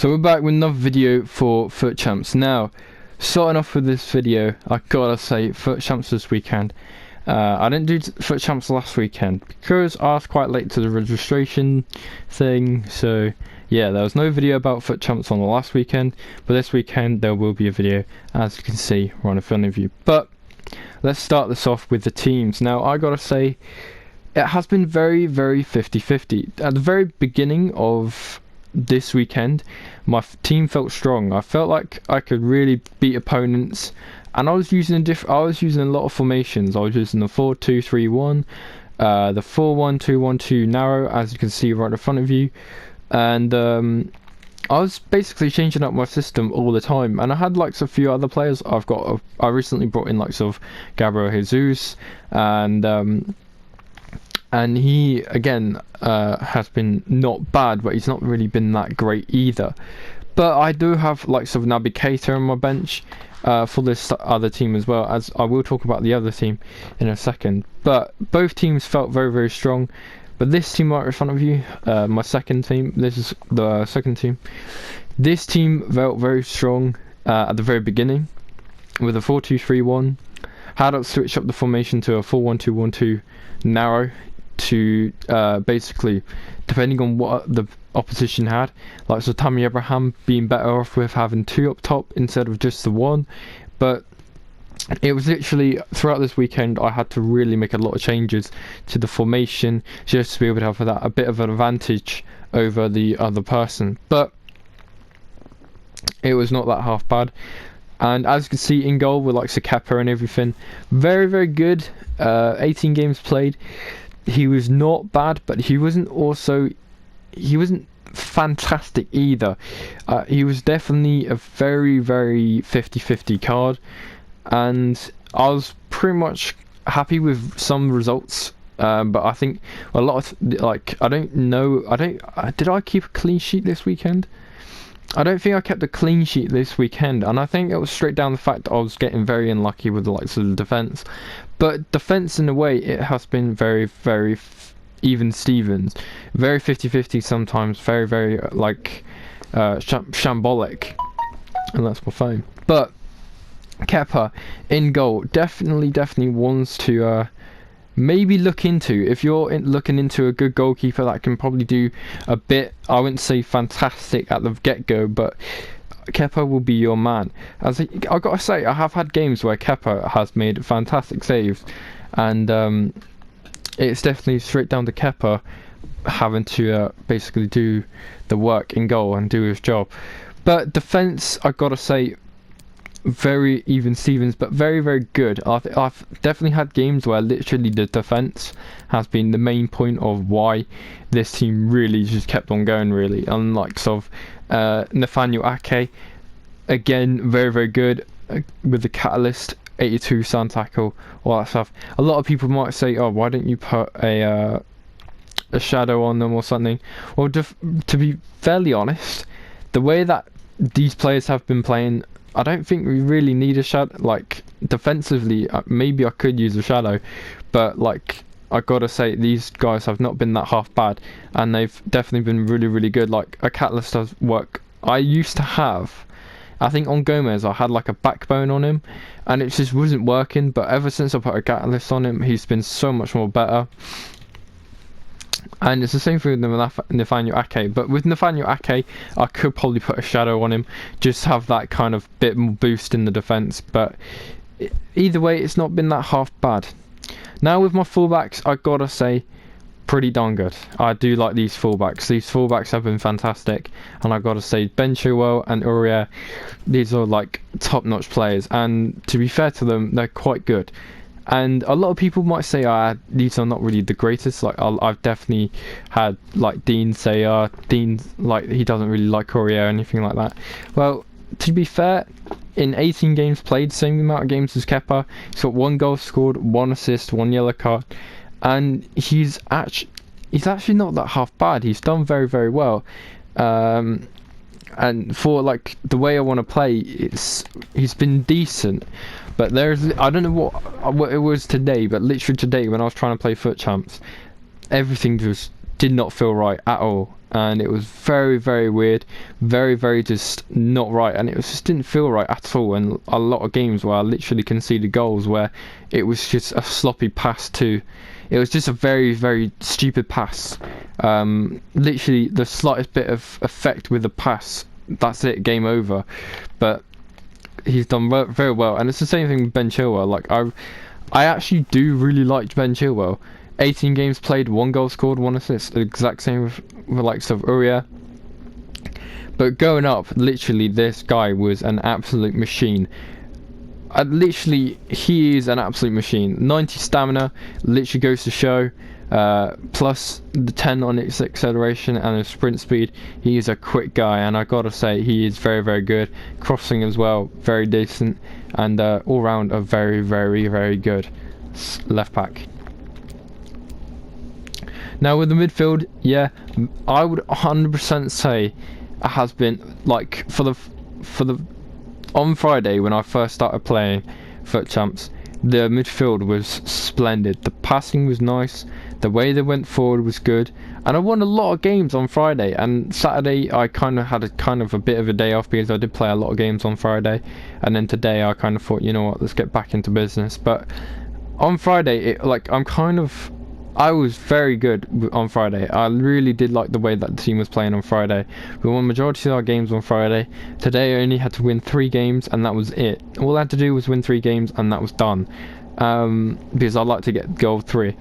So we're back with another video for FUT Champs. Now, starting off with this video, I gotta say, FUT Champs this weekend. I didn't do FUT Champs last weekend because I was quite late to the registration thing. So yeah, there was no video about FUT Champs on the last weekend, but this weekend there will be a video, as you can see right in front of you. But let's start this off with the teams. Now, I gotta say, it has been very 50-50. At the very beginning of this weekend, my team felt strong. I felt like I could really beat opponents, and I was using a lot of formations. I was using the 4-2-3-1, the 4-1-2-1-2 narrow, as you can see right in front of you, and I was basically changing up my system all the time. And I had like a few other players. I recently brought in like sort of Gabriel Jesus, and he again has been not bad, but he's not really been that great either. But I do have like sort of Naby Keita on my bench for this other team as well, as I will talk about the other team in a second. But both teams felt very strong. But this team right in front of you, my second team, this is the second team. This team felt very strong at the very beginning with a 4-2-3-1. Had to switch up the formation to a 4-1-2-1-2 narrow, to basically, depending on what the opposition had, like so Tammy Abraham being better off with having two up top instead of just the one. But it was literally throughout this weekend I had to really make a lot of changes to the formation just to be able to have that a bit of an advantage over the other person. But it was not that half bad. And as you can see in goal with like Kepa and everything, very good. 18 games played. He was not bad, but he wasn't fantastic either. He was definitely a very 50-50 card, and I was pretty much happy with some results. But I think a lot of I don't know. Did I keep a clean sheet this weekend? I don't think I kept a clean sheet this weekend, and I think it was straight down the fact that I was getting very unlucky with the likes of the defence. But defence, in a way, it has been very even Stevens, very 50-50 sometimes, very shambolic, and that's my phone. But Kepa in goal definitely wants to maybe look into, if you're looking into a good goalkeeper that can probably do a bit, I wouldn't say fantastic at the get-go, but Kepa will be your man. As I gotta say, I have had games where Kepa has made fantastic saves, and it's definitely straight down to Kepa having to basically do the work in goal and do his job. But defence, I gotta say, very even Stevens, but very good. I've definitely had games where literally the defence has been the main point of why this team really just kept on going, really. Unlike sort of Nathaniel Ake, again very good with the catalyst, 82 sound tackle, all that stuff. A lot of people might say, oh, why don't you put a shadow on them or something? Well, to be fairly honest, the way that these players have been playing, I don't think we really need a shadow. Like, defensively, maybe I could use a shadow, but like, I gotta say, these guys have not been that half bad, and they've definitely been really good. Like, a catalyst does work. I used to have, I think on Gomez, I had like a backbone on him, and it just wasn't working. But ever since I put a catalyst on him, he's been so much more better. And it's the same thing with Nathaniel Ake. But with Nathaniel Ake, I could probably put a shadow on him, just have that kind of bit more boost in the defence. But either way, it's not been that half bad. Now with my fullbacks, I gotta say, pretty darn good. I do like these fullbacks. These fullbacks have been fantastic, and I gotta say, Ben Chilwell and Aurier, these are like top-notch players. And to be fair to them, they're quite good. And a lot of people might say, these are not really the greatest. Like, I've definitely had like Dean say, Dean, like, he doesn't really like Aurier or anything like that. Well, to be fair, in 18 games played, same amount of games as Kepa, he's got 1 goal scored, 1 assist, 1 yellow card, and he's actually not that half bad. He's done very well. And for like the way I want to play, he's been decent. But I don't know what it was today, but literally today when I was trying to play FUT Champs, everything was did not feel right at all, and it was very, very weird, very, very just not right, and it was just didn't feel right at all. And a lot of games where I literally conceded goals where it was just a sloppy pass to, it was just a very, very stupid pass. Literally the slightest bit of effect with the pass, that's it, game over. But he's done very well, and it's the same thing with Ben Chilwell. Like I actually do really like Ben Chilwell. 18 games played, 1 goal scored, 1 assist. The exact same with the likes of Uriah. But going up, literally, this guy was an absolute machine. Literally, he is an absolute machine. 90 stamina, literally goes to show. Plus the 10 on its acceleration and his sprint speed. He is a quick guy, and I gotta say, he is very, very good. Crossing as well, very decent. And all round, a very, very, very good left back. Now with the midfield, yeah, I would 100% say it has been, like, for the on Friday when I first started playing FUT Champs, the midfield was splendid. The passing was nice, the way they went forward was good, and I won a lot of games on Friday. And Saturday I kind of had a bit of a day off because I did play a lot of games on Friday, and then today I kind of thought, you know what, let's get back into business. But on Friday, I was very good on Friday. I really did like the way that the team was playing on Friday. We won majority of our games on Friday. Today I only had to win 3 games, and that was it. All I had to do was win 3 games, and that was done. Because I like to get goal 3.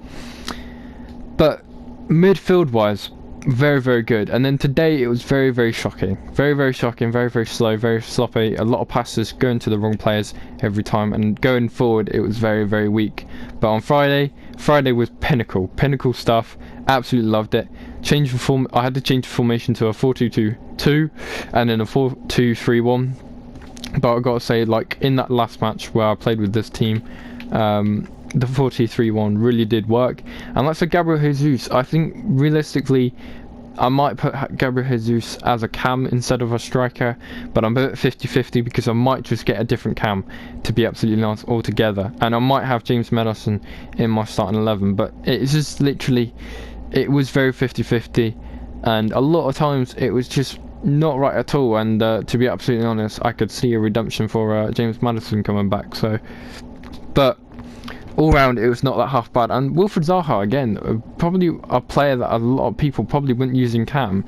But midfield wise, very, very good. And then today it was very, very shocking. Very, very shocking, very, very slow, very sloppy. A lot of passes going to the wrong players every time, and going forward it was very, very weak. But on Friday was pinnacle stuff. Absolutely loved it. I had to change the formation to a 4-2-2-2 and then a 4-2-3-1. But I gotta say, like, in that last match where I played with this team, the 4-2-3-1 really did work. And that's a Gabriel Jesus. I think realistically I might put Gabriel Jesus as a cam instead of a striker, but I'm a bit 50-50 because I might just get a different cam, to be absolutely honest, altogether. And I might have James Maddison in my starting 11, but it's just literally, it was very 50-50, and a lot of times it was just not right at all. And to be absolutely honest, I could see a redemption for James Maddison coming back. So, but all round it was not that half bad. And Wilfried Zaha, again, probably a player that a lot of people probably wouldn't use in cam.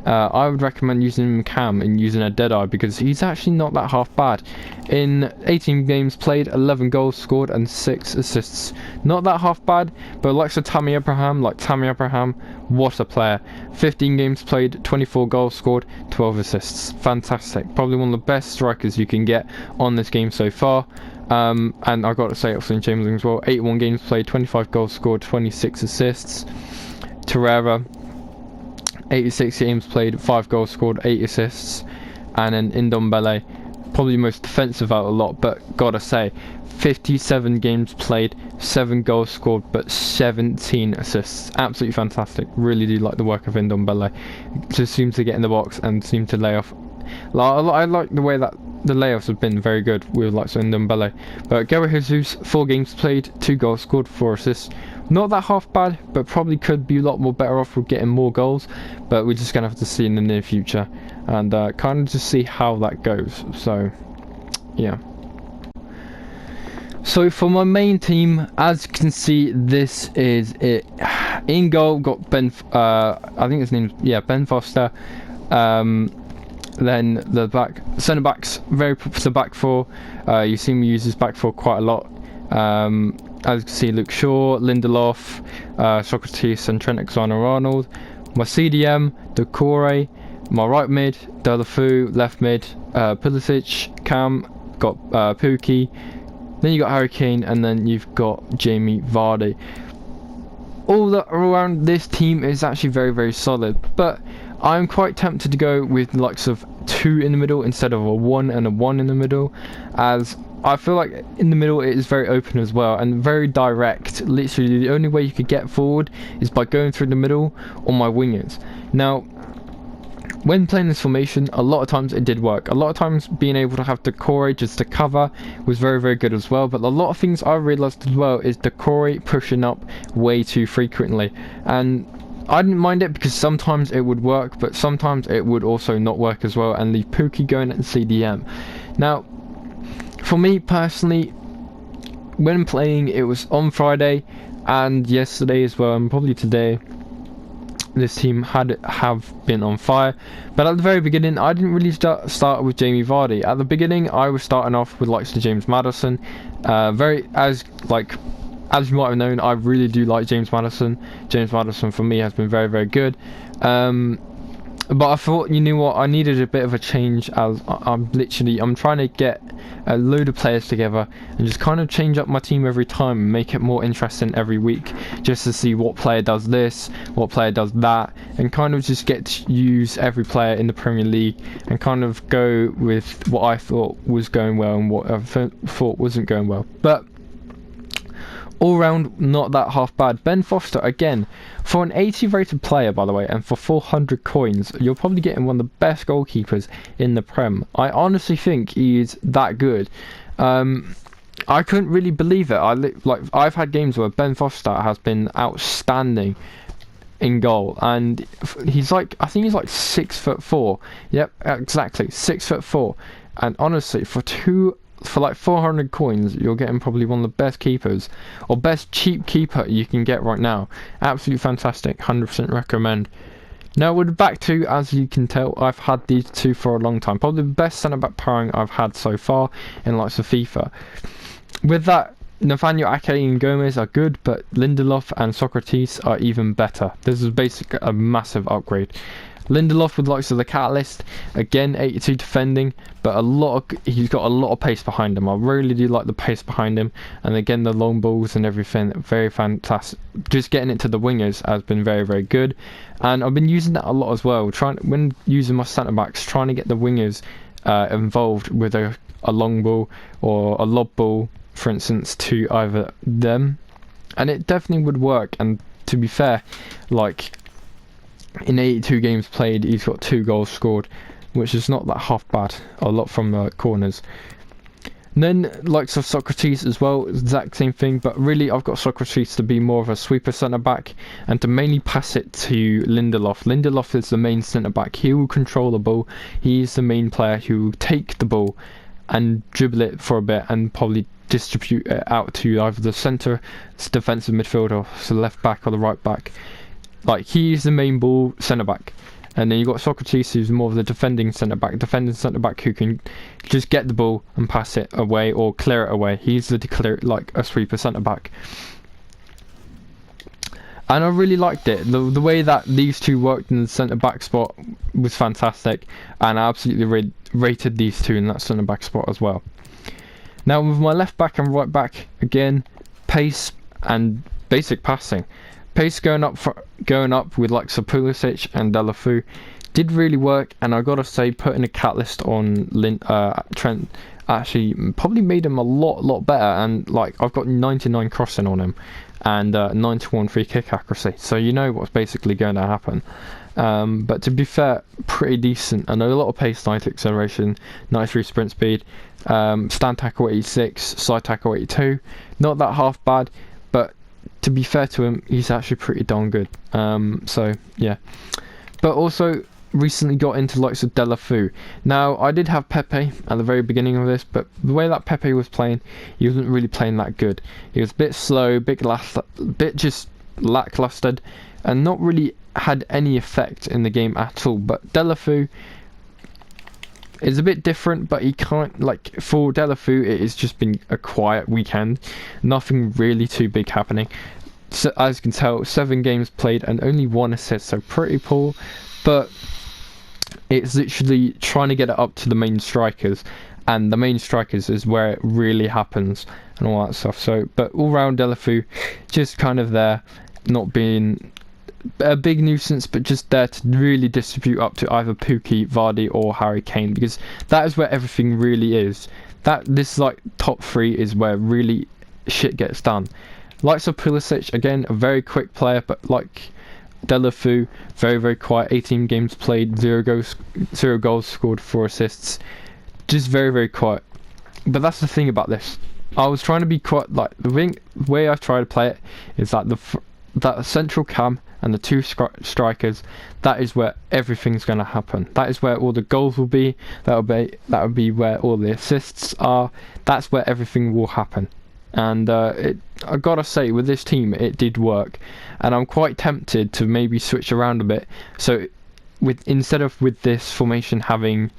I would recommend using him in cam and using a Deadeye, because he's actually not that half bad. In 18 games played, 11 goals scored and 6 assists. Not that half bad, but likes of Tammy Abraham, what a player. 15 games played, 24 goals scored, 12 assists. Fantastic. Probably one of the best strikers you can get on this game so far. And I got to say, also in Chamberlain as well, 81 games played, 25 goals scored, 26 assists. Torreira, 86 games played, 5 goals scored, 8 assists. And then Ndombele, probably most defensive out of a lot, but gotta say, 57 games played, 7 goals scored, but 17 assists. Absolutely fantastic. Really do like the work of Ndombele. Just seems to get in the box and seem to lay off. I like the way that the layoffs have been very good with like Ndombele. But Gabriel Jesus, 4 games played, 2 goals scored, 4 assists. Not that half bad, but probably could be a lot more better off with getting more goals. But we're just gonna have to see in the near future, and kind of just see how that goes. So, yeah. So for my main team, as you can see, this is it. In goal, got Ben. I think his name's Ben Foster. Then the centre backs, very for the back 4. You see me use his back 4 quite a lot. As you can see, Luke Shaw, Lindelof, Socrates, and Trent Alexander-Arnold. My CDM, Decore. My right mid, Deulofeu. Left mid, Pulisic. Cam, got Pookie. Then you got Harry Kane, and then you've got Jamie Vardy. All around this team is actually very, very solid, but I'm quite tempted to go with the likes of 2 in the middle instead of a 1 and a 1 in the middle, as I feel like in the middle it is very open as well and very direct. Literally the only way you could get forward is by going through the middle or my wingers. Now, when playing this formation, a lot of times it did work. A lot of times being able to have Decore just to cover was very, very good as well. But a lot of things I realised as well is Decore pushing up way too frequently. And I didn't mind it because sometimes it would work, but sometimes it would also not work as well, and leave Pookie going at CDM. Now, for me personally, when playing, it was on Friday and yesterday as well, and probably today. This team have been on fire, but at the very beginning, I didn't really start with Jamie Vardy. At the beginning, I was starting off with likes of James Maddison. As you might have known, I really do like James Maddison. James Maddison for me has been very, very good. But I thought, you know what, I needed a bit of a change, as I'm trying to get a load of players together and just kind of change up my team every time and make it more interesting every week, just to see what player does this, what player does that, and kind of just get to use every player in the Premier League and kind of go with what I thought was going well and what I thought wasn't going well. But all round, not that half bad. Ben Foster, again, for an 80 rated player, by the way, and for 400 coins, you're probably getting one of the best goalkeepers in the Prem. I honestly think he is that good. I couldn't really believe it. I've had games where Ben Foster has been outstanding in goal, and he's like, I think he's like 6'4". Yep, exactly, 6'4". And honestly, for like 400 coins, you're getting probably one of the best keepers, or best cheap keeper you can get right now. Absolutely fantastic, 100% recommend. Now with the back two, as you can tell, I've had these two for a long time. Probably the best centre back pairing I've had so far in likes of FIFA. With that, Nathaniel Ake and Gomez are good, but Lindelof and Socrates are even better. This is basically a massive upgrade. Lindelof with likes of the Catalyst, again 82 defending, but he's got a lot of pace behind him. I really do like the pace behind him, and again the long balls and everything, very fantastic. Just getting it to the wingers has been very, very good, and I've been using that a lot as well. When using my centre backs, trying to get the wingers involved with a long ball or a lob ball, for instance, to either them, and it definitely would work. And to be fair, like, in 82 games played, he's got 2 goals scored, which is not that half bad. A lot from corners. And then likes of Socrates as well, exact same thing, but really I've got Socrates to be more of a sweeper centre back and to mainly pass it to Lindelof. Lindelof is the main centre back. He will control the ball. He is the main player who will take the ball and dribble it for a bit and probably distribute it out to either the centre defensive midfielder, so the left back or the right back. Like, he's the main ball centre back, and then you've got Socrates, who's more of the defending centre back who can just get the ball and pass it away or clear it away. He's like a sweeper centre back, and I really liked it. The way that these two worked in the centre back spot was fantastic, and I absolutely rated these two in that centre back spot as well. Now with my left back and right back, again, pace and basic passing. Pace going up with like Pulisic and Delafou did really work, and I gotta say, putting a Catalyst on Trent actually probably made him a lot better. And like, I've got 99 crossing on him and 91 free kick accuracy, so you know what's basically going to happen. But to be fair, pretty decent. I know a lot of pace, 90 acceleration, 93 sprint speed, stand tackle 86, side tackle 82. Not that half bad, but to be fair to him, he's actually pretty darn good. So yeah, but also recently got into likes of Delafou. Now I did have Pepe at the very beginning of this, but the way that Pepe was playing, he wasn't really playing that good. He was a bit slow, bit just lackluster, and not really had any effect in the game at all. But Delafou is a bit different, but he can't, like, for Delafou, it has just been a quiet weekend. Nothing really too big happening. So, as you can tell, 7 games played and only 1 assist, so pretty poor. But it's literally trying to get it up to the main strikers, and the main strikers is where it really happens and all that stuff. So, but all round Delafou, just kind of there, not being a big nuisance, but just there to really distribute up to either Pookie, Vardy or Harry Kane, because that is where everything really is. This like top 3 is where really shit gets done. Likes of Pulisic, again, a very quick player, but like Delafou, very quiet. 18 games played, 0 goals scored, 4 assists, just very quiet. But that's the thing about this. I was trying to be quite, like, the way I try to play it is that that central cam and the two strikers, that is where everything's going to happen. That is where all the goals will be. That would be where all the assists are. That's where everything will happen. And I gotta say, with this team, it did work, and I'm quite tempted to maybe switch around a bit. So, instead of with this formation having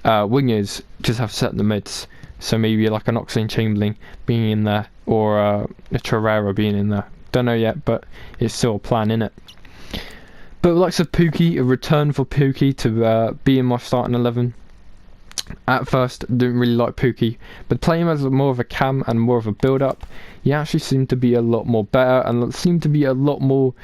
wingers, just have set the mids. So maybe like an Oxlade-Chamberlain being in there, or a Torreira being in there. Don't know yet, but it's still a plan, innit? But like Pukki, a return for Pukki to be in my starting 11. At first, didn't really like Pukki, but playing him as more of a cam and more of a build-up, he actually seemed to be a lot more better, and seemed to be a lot more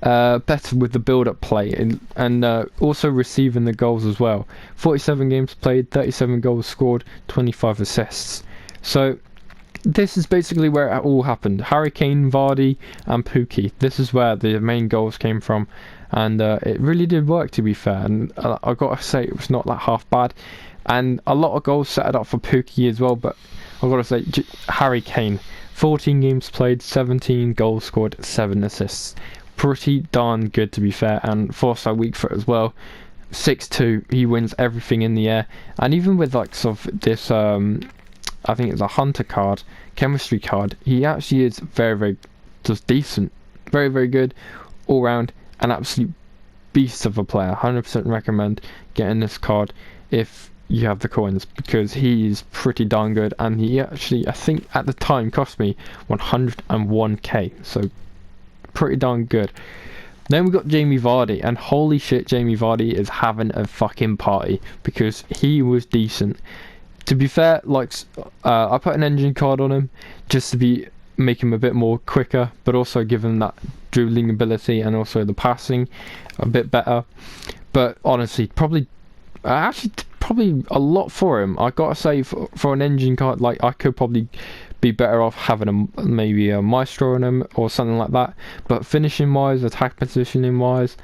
better with the build-up play, and also receiving the goals as well. 47 games played, 37 goals scored, 25 assists. So this is basically where it all happened. Harry Kane, Vardy and Pukki. This is where the main goals came from, and it really did work, to be fair. And I gotta say, it was not that half bad. And a lot of goals set it up for Pukki as well, but I've got to say, Harry Kane, 14 games played, 17 goals scored, 7 assists. Pretty darn good, to be fair, and 4-star weak foot as well. 6'2", he wins everything in the air. And even with like sort of this, I think it's a hunter card, chemistry card, he actually is very, very just decent. Very, very good, all round, an absolute beast of a player. 100% recommend getting this card if you have the coins, because he is pretty darn good, and he actually, I think at the time, cost me 101k, so pretty darn good. Then we got Jamie Vardy, and holy shit, Jamie Vardy is having a fucking party, because he was decent. To be fair, like I put an engine card on him just to make him a bit more quicker, but also give him that dribbling ability and also the passing a bit better. But honestly, probably a lot for him. I gotta say, for an engine card, like I could probably be better off having maybe a Maestro on him or something like that. But finishing wise, attack positioning wise,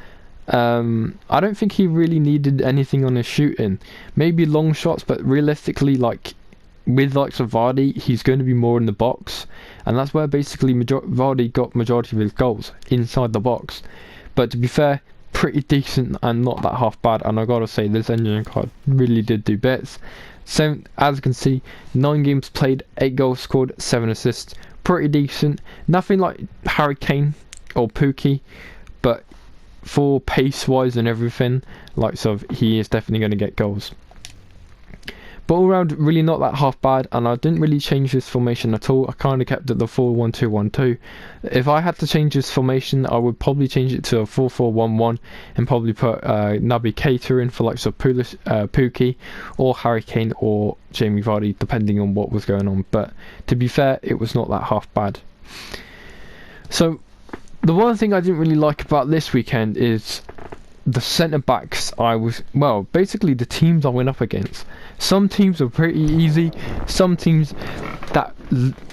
I don't think he really needed anything on his shooting. Maybe long shots, but realistically, like with like Vardy, he's going to be more in the box, and that's where basically Vardy got majority of his goals, inside the box. But to be fair, pretty decent and not that half bad, and I gotta say, this engine card really did do bits. So as you can see, 9 games played, 8 goals scored, 7 assists. Pretty decent. Nothing like Harry Kane or Pukki, but for pace wise and everything, like he is definitely going to get goals. But all around, really not that half bad, and I didn't really change this formation at all. I kind of kept it the 4-1-2-1-2. If I had to change this formation, I would probably change it to a 4-4-1-1 and probably put Naby Keita in for like Pukki or Harry Kane or Jamie Vardy, depending on what was going on. But to be fair, it was not that half bad. So the one thing I didn't really like about this weekend is the centre backs. Basically the teams I went up against. Some teams were pretty easy, some teams that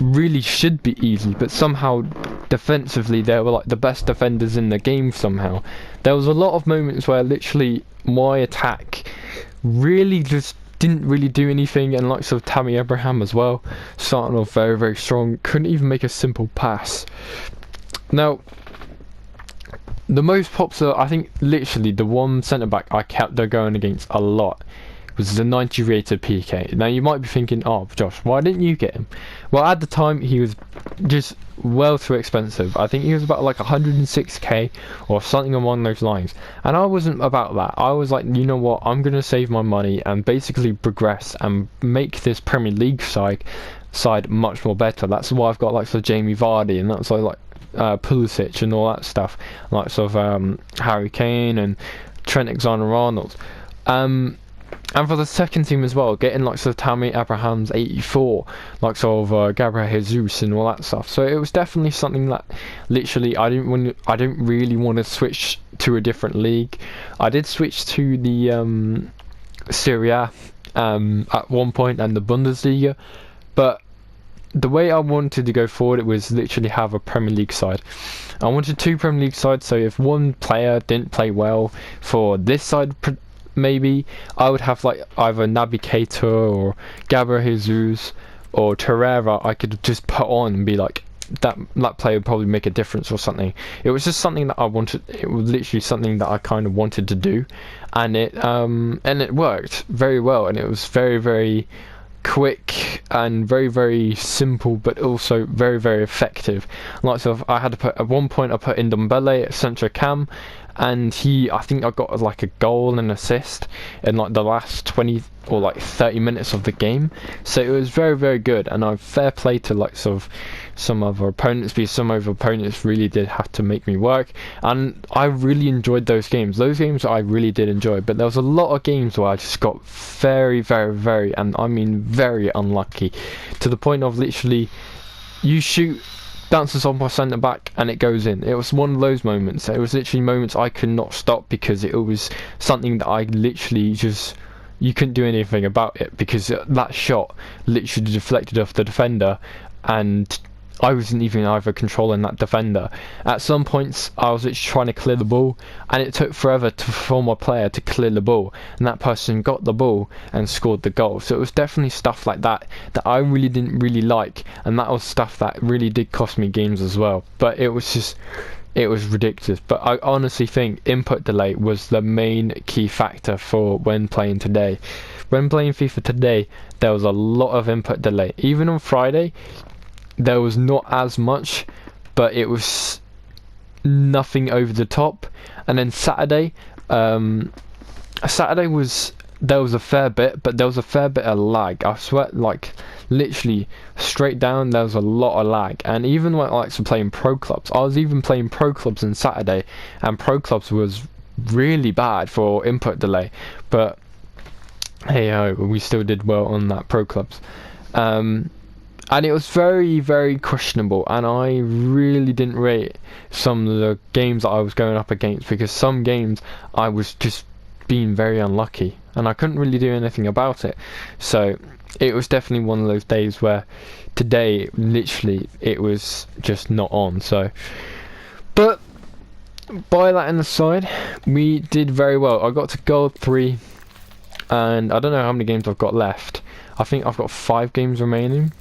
really should be easy, but somehow defensively they were like the best defenders in the game somehow. There was a lot of moments where literally my attack really just didn't really do anything, and like Tammy Abraham as well, starting off very, very strong, couldn't even make a simple pass. Now, the most popular, I think literally the one centre back I kept going against a lot was the 90 rated PK. Now you might be thinking, oh Josh, why didn't you get him? Well, at the time he was just well too expensive. I think he was about like 106k or something along those lines, and I wasn't about that. I was like, you know what, I'm gonna save my money and basically progress and make this Premier League side much more better. That's why I've got like Jamie Vardy, and that's like Pulisic and all that stuff, like Harry Kane and Trent Alexander-Arnold. And for the second team as well, getting like Tammy Abraham's 84, like Gabriel Jesus and all that stuff. So it was definitely something that literally I didn't really want to switch to a different league. I did switch to the Serie A at one point and the Bundesliga, but the way I wanted to go forward, it was literally have a Premier League side. I wanted 2 Premier League sides, so if one player didn't play well for this side, maybe I would have like either Naby Keita or Gabriel Jesus or Torreira I could just put on and be like, that player would probably make a difference or something. It was just something that I wanted. It was literally something that I kind of wanted to do, and it worked very well, and it was very, very quick and very, very simple, but also very, very effective. Like, so I had to put, at one point I put in Ndombele at centre cam, and I think I got like a goal and assist in like the last 20 or like 30 minutes of the game. So it was very, very good, and I fair play to like sort of some other opponents, because some other opponents really did have to make me work, and I really enjoyed those games. Those games I really did enjoy, but there was a lot of games where I just got very, very, very, and I mean very unlucky, to the point of literally you shoot, bounces off my centre back and it goes in. It was one of those moments. It was literally moments I could not stop, because it was something that I literally just, you couldn't do anything about it, because that shot literally deflected off the defender, and I wasn't even either controlling that defender. At some points I was literally trying to clear the ball, and it took forever for my player to clear the ball, and that person got the ball and scored the goal. So it was definitely stuff like that that I really didn't really like, and that was stuff that really did cost me games as well. But it was ridiculous. But I honestly think input delay was the main key factor for when playing today. When playing FIFA today, there was a lot of input delay. Even on Friday, there was not as much, but it was nothing over the top. And then Saturday, there was a fair bit, but there was a fair bit of lag. I swear, like literally straight down, there was a lot of lag. And even when I like playing pro clubs, I was even playing pro clubs on Saturday, and pro clubs was really bad for input delay. But hey ho, we still did well on that pro clubs. And it was very, very questionable, and I really didn't rate some of the games that I was going up against, because some games I was just being very unlucky, and I couldn't really do anything about it. So it was definitely one of those days where today, literally, it was just not on. So, but by that in the side, we did very well. I got to gold 3, and I don't know how many games I've got left. I think I've got 5 games remaining.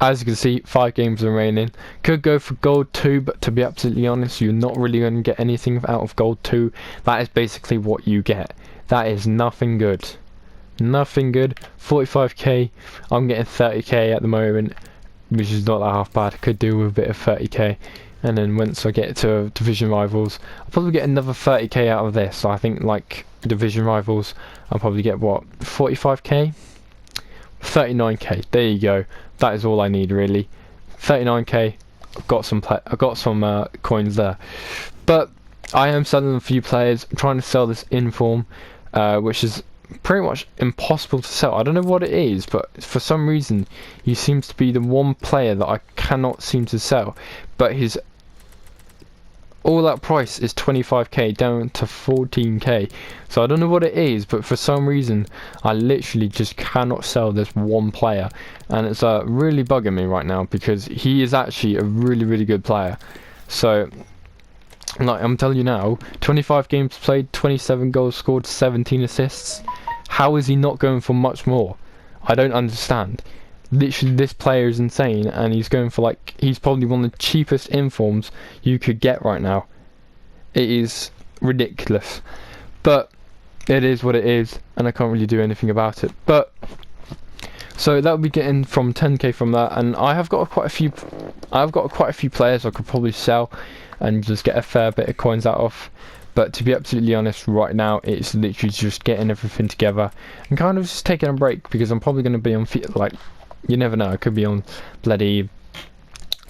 As you can see, 5 games remaining. Could go for gold 2, but to be absolutely honest, you're not really going to get anything out of gold 2. That is basically what you get. That is nothing good. Nothing good. 45k. I'm getting 30k at the moment, which is not that half bad. I could do with a bit of 30k. And then once I get to division rivals, I'll probably get another 30k out of this. So I think like division rivals, I'll probably get what, 45k? 39k. There you go. That is all I need really. 39k. I've got some coins there. But I am selling a few players. I'm trying to sell this inform, which is pretty much impossible to sell. I don't know what it is, but for some reason he seems to be the one player that I cannot seem to sell. But his all that price is 25k down to 14k. So I don't know what it is, but for some reason I literally just cannot sell this one player, and it's really bugging me right now, because he is actually a really, really good player. So like I'm telling you now, 25 games played, 27 goals scored, 17 assists. How is he not going for much more? I don't understand. Literally, this player is insane, and he's going for like, he's probably one of the cheapest informs you could get right now. It is ridiculous, but it is what it is, and I can't really do anything about it. But so that would be getting from 10k from that, and I've got quite a few players I could probably sell and just get a fair bit of coins out of. But to be absolutely honest, right now it's literally just getting everything together and kind of just taking a break, because I'm probably going to be on like, you never know, I could be on bloody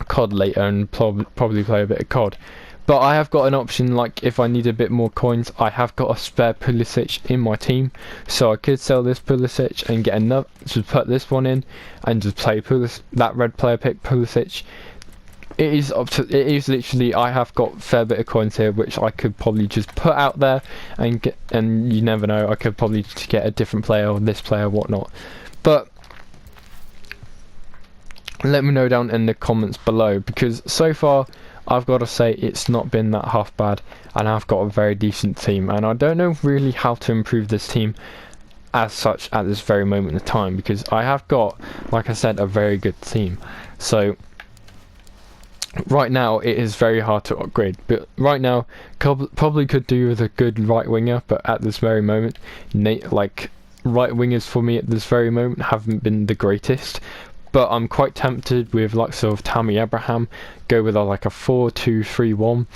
COD later and probably play a bit of COD. But I have got an option, like if I need a bit more coins, I have got a spare Pulisic in my team, so I could sell this Pulisic and get another, just put this one in and just play that red player pick Pulisic. It is literally, I have got a fair bit of coins here which I could probably just put out there and get, and you never know, I could probably just get a different player or this player or whatnot. But let me know down in the comments below, because so far I've got to say it's not been that half bad, and I've got a very decent team, and I don't know really how to improve this team. as such at this very moment in time, because I have got, like I said, a very good team. So right now it is very hard to upgrade, but right now probably could do with a good right winger, but at this very moment, like right wingers for me at this very moment haven't been the greatest. But I'm quite tempted with like sort of Tammy Abraham, go with like a 4-2-3-1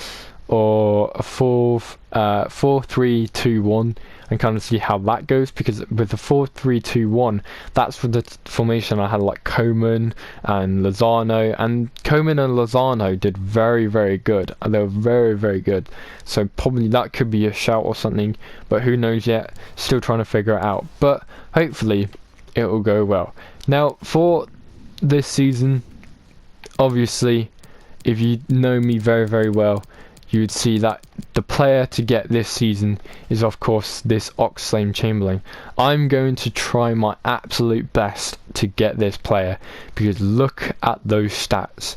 or a 4-3-2-1 and kind of see how that goes, because with the 4-3-2-1, that's for the formation I had like Coman and Lozano, and Coman and Lozano did very, very good. They were very, very good. So probably that could be a shout or something, but who knows yet, still trying to figure it out. But hopefully it will go well. Now for this season, obviously, if you know me very, very well, you would see that the player to get this season is of course this Oxlade-Chamberlain. I'm going to try my absolute best to get this player, because look at those stats.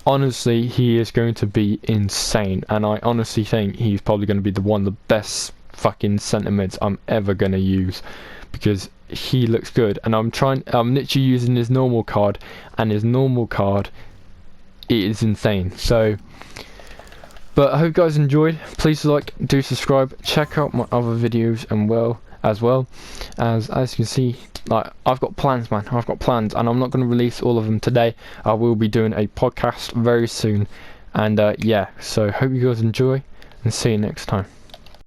Honestly, he is going to be insane, and I honestly think he's probably going to be one of the best fucking centre mids I'm ever going to use, because he looks good. And I'm literally using his normal card, and his normal card, it is insane. So but I hope you guys enjoyed. Please like, do subscribe, check out my other videos and as you can see, like I've got plans, man. I've got plans, and I'm not going to release all of them today. I will be doing a podcast very soon, and yeah, so hope you guys enjoy, and see you next time.